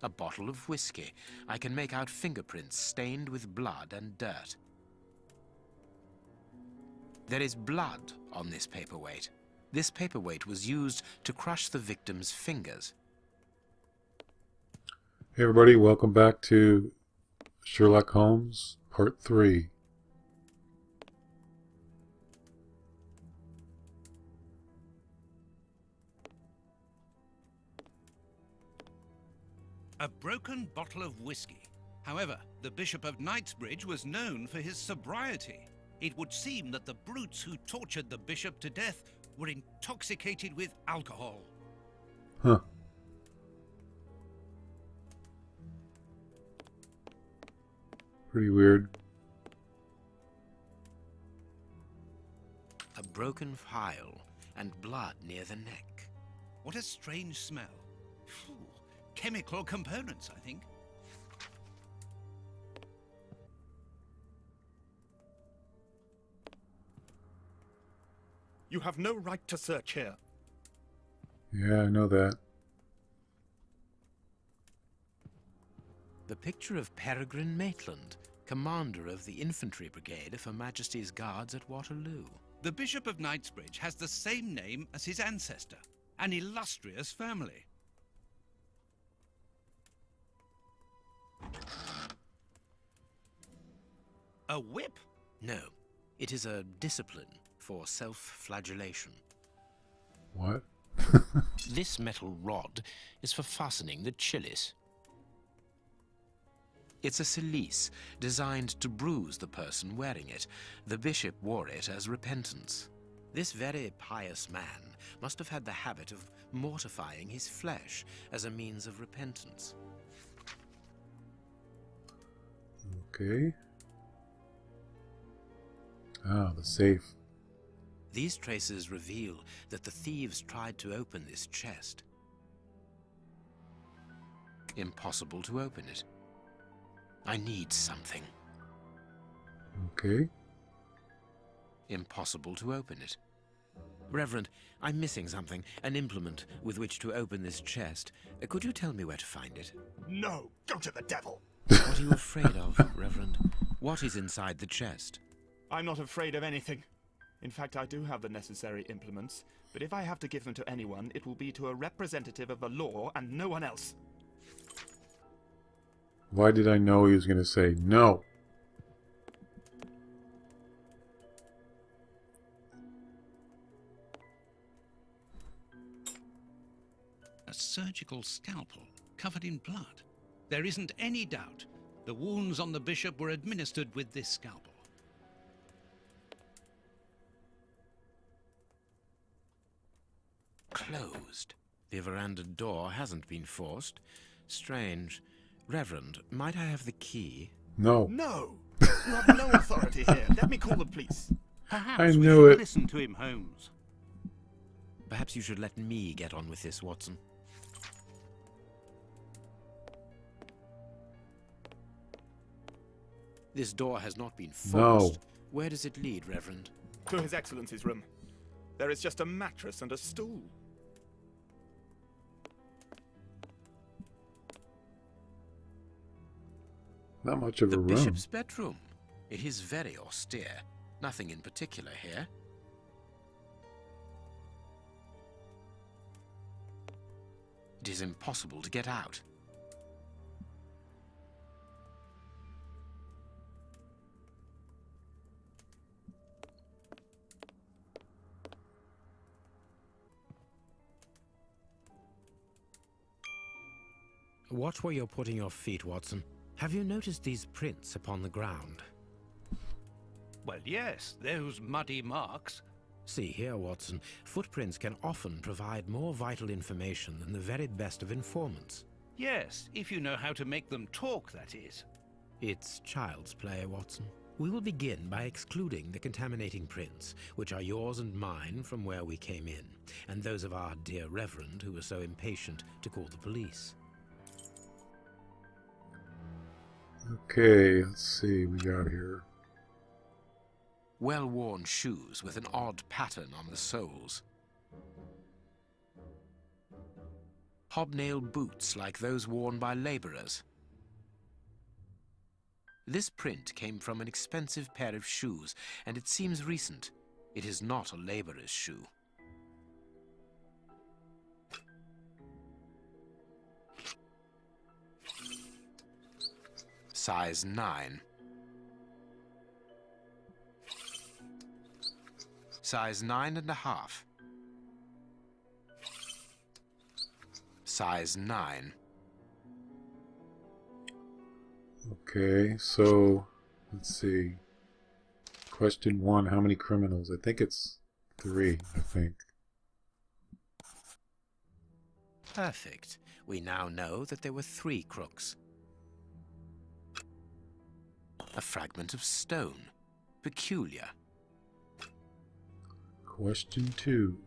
A bottle of whiskey. I can make out fingerprints stained with blood and dirt. There is blood on this paperweight. This paperweight was used to crush the victim's fingers. Hey everybody, welcome back to Sherlock Holmes, Part 3. A broken bottle of whiskey. However, the Bishop of Knightsbridge was known for his sobriety. It would seem that the brutes who tortured the bishop to death were intoxicated with alcohol. Huh. Pretty weird. A broken phial and blood near the neck. What a strange smell. Phew. Chemical components, I think. You have no right to search here. Yeah, I know that. The picture of Peregrine Maitland, commander of the infantry brigade of Her Majesty's Guards at Waterloo. The Bishop of Knightsbridge has the same name as his ancestor, an illustrious family. A whip? No, it is a discipline for self-flagellation. What? This metal rod is for fastening the chilies. It's a cilice designed to bruise the person wearing it. The bishop wore it as repentance. This very pious man must have had the habit of mortifying his flesh as a means of repentance. Okay. Ah, the safe. These traces reveal that the thieves tried to open this chest. Impossible to open it. I need something. Okay. Impossible to open it. Reverend, I'm missing something, an implement with which to open this chest. Could you tell me where to find it? No, go to the devil. What are you afraid of, Reverend? What is inside the chest? I'm not afraid of anything. In fact, I do have the necessary implements, but if I have to give them to anyone, it will be to a representative of the law and no one else. Why did I know he was going to say no? A surgical scalpel covered in blood. There isn't any doubt the wounds on the bishop were administered with this scalpel. Closed. The veranda door hasn't been forced. Strange. Reverend, might I have the key? No. No! You have no authority here. Let me call the police. Perhaps I we knew should it. listen to him, Holmes. Perhaps you should let me get on with this, Watson. This door has not been forced. No. Where does it lead, Reverend? To His Excellency's room. There is just a mattress and a stool. Not much of a The room. bishop's bedroom. It is very austere. Nothing in particular here. It is impossible to get out. Watch where you're putting your feet, Watson. Have you noticed these prints upon the ground? Well, yes, those muddy marks. See here, Watson. Footprints can often provide more vital information than the very best of informants. Yes, if you know how to make them talk, that is. It's child's play, Watson. We will begin by excluding the contaminating prints, which are yours and mine from where we came in, and those of our dear Reverend who was so impatient to call the police. Okay, let's see what we got here. Well-worn shoes with an odd pattern on the soles. hobnail boots like those worn by laborers. This print came from an expensive pair of shoes, and it seems recent. It is not a laborer's shoe. Size 9. Size 9.5. Size 9. Okay, so let's see. Question 1, how many criminals? I think it's 3, I think. Perfect. We now know that there were 3 crooks. A fragment of stone. Peculiar. Question 2.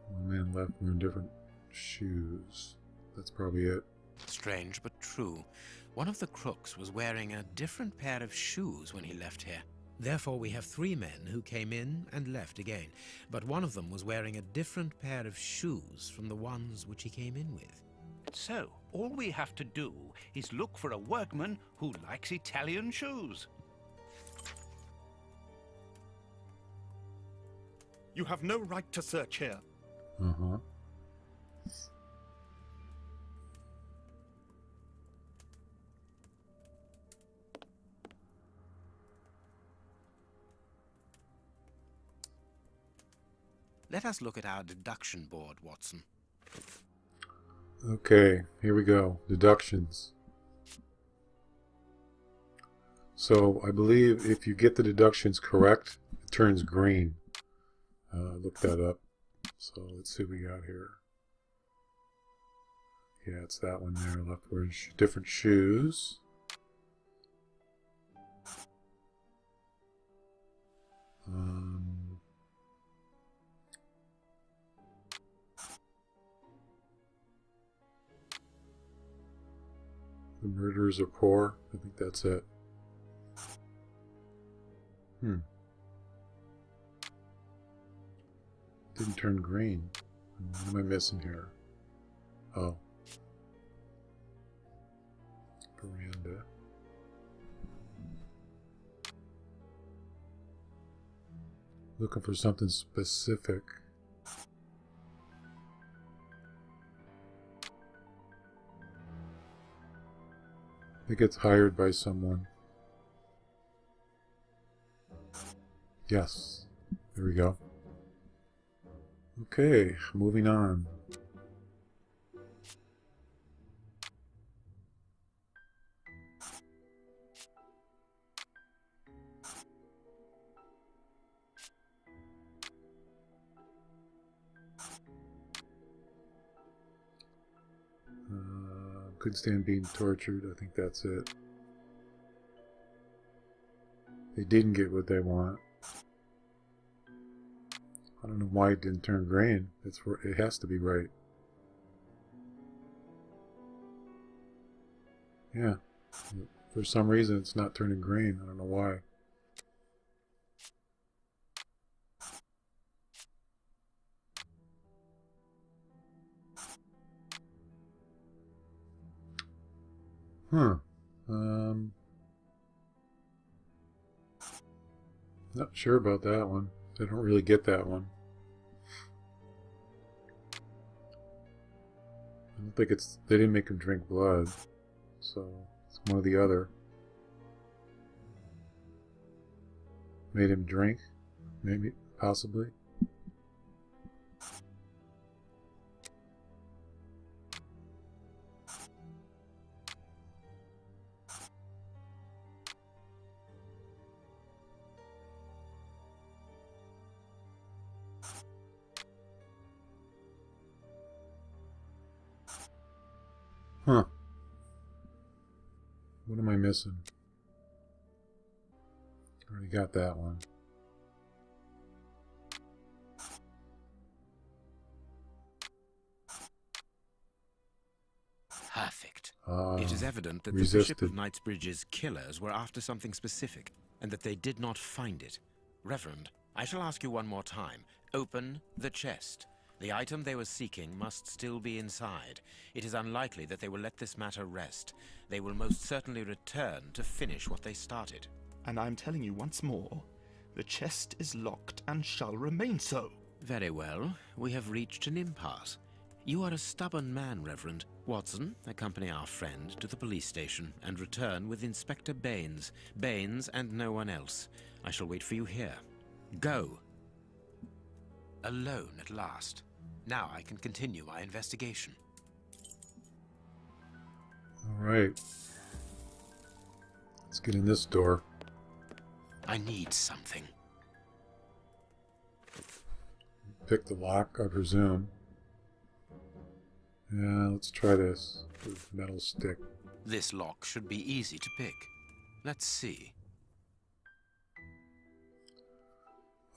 One man left wearing different shoes. That's probably it. Strange but true. One of the crooks was wearing a different pair of shoes when he left here. Therefore, we have 3 men who came in and left again, but one of them was wearing a different pair of shoes from the ones which he came in with. So, all we have to do is look for a workman who likes Italian shoes. You have no right to search here. Uh-huh. Let us look at our deduction board, Watson. Okay, here we go. Deductions. So, I believe if you get the deductions correct, it turns green. Look that up. So, let's see what we got here. Yeah, it's that one there. Left wearing different shoes. The murderers are poor. I think that's it. Didn't turn green. What am I missing here? Oh. Veranda. Looking for something specific. It gets hired by someone. Yes. There we go. Okay, moving on. Couldn't stand being tortured. I think that's it. They didn't get what they want. I don't know why it didn't turn green. It's where it has to be right. Yeah. For some reason it's not turning green. I don't know why. Not sure about that one. I don't really get that one. I don't think it's... They didn't make him drink blood. So, it's one or the other. Made him drink? Maybe. Possibly. Huh. What am I missing? Already got that one. Perfect. It is evident that resisted. the Bishop of Knightsbridge's killers were after something specific, and that they did not find it. Reverend, I shall ask you one more time. Open the chest. The item they were seeking must still be inside. It is unlikely that they will let this matter rest. They will most certainly return to finish what they started. And I'm telling you once more, the chest is locked and shall remain so. Very well. We have reached an impasse. You are a stubborn man, Reverend. Watson, accompany our friend to the police station and return with Inspector Baines. Baines and no one else. I shall wait for you here. Go. Alone at last. Now I can continue my investigation. All right. Let's get in this door. I need something. Pick the lock, I presume. Yeah, let's try this with metal stick. This lock should be easy to pick. Let's see.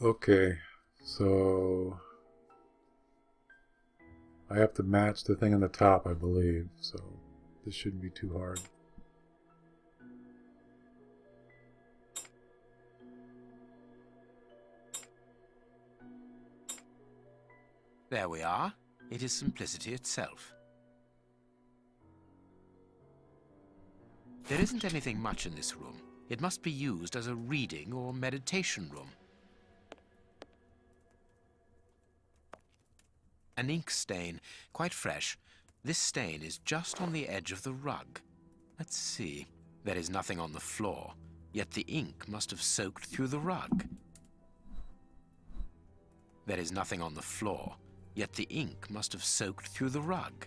Okay, so I have to match the thing on the top, I believe, so this shouldn't be too hard. There we are. It is simplicity itself. There isn't anything much in this room. It must be used as a reading or meditation room. An ink stain, quite fresh. This stain is just on the edge of the rug. Let's see. There is nothing on the floor, yet the ink must have soaked through the rug. There is nothing on the floor, yet the ink must have soaked through the rug.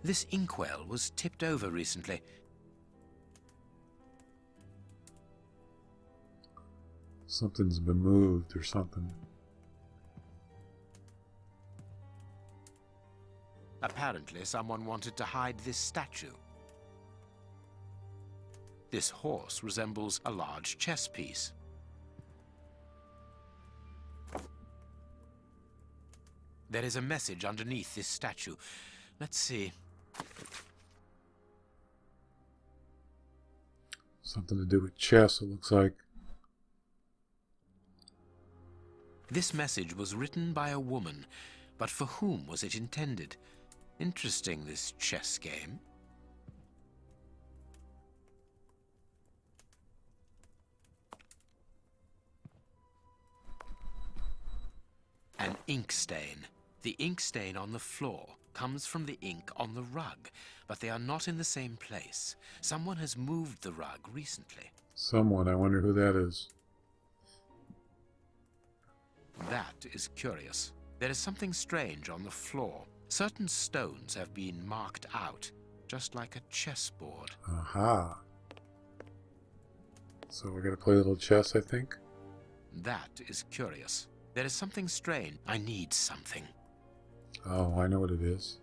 This inkwell was tipped over recently. Something's been moved or something. Apparently, someone wanted to hide this statue. This horse resembles a large chess piece. There is a message underneath this statue. Let's see. Something to do with chess, it looks like. This message was written by a woman, but for whom was it intended? Interesting, this chess game. An ink stain. The ink stain on the floor comes from the ink on the rug, but they are not in the same place. Someone has moved the rug recently. Someone, I wonder who that is. That is curious. There is something strange on the floor. Certain stones have been marked out, just like a chessboard. Aha. So we're going to play a little chess, I think. That is curious. There is something strange. I need something. Oh, I know what it is.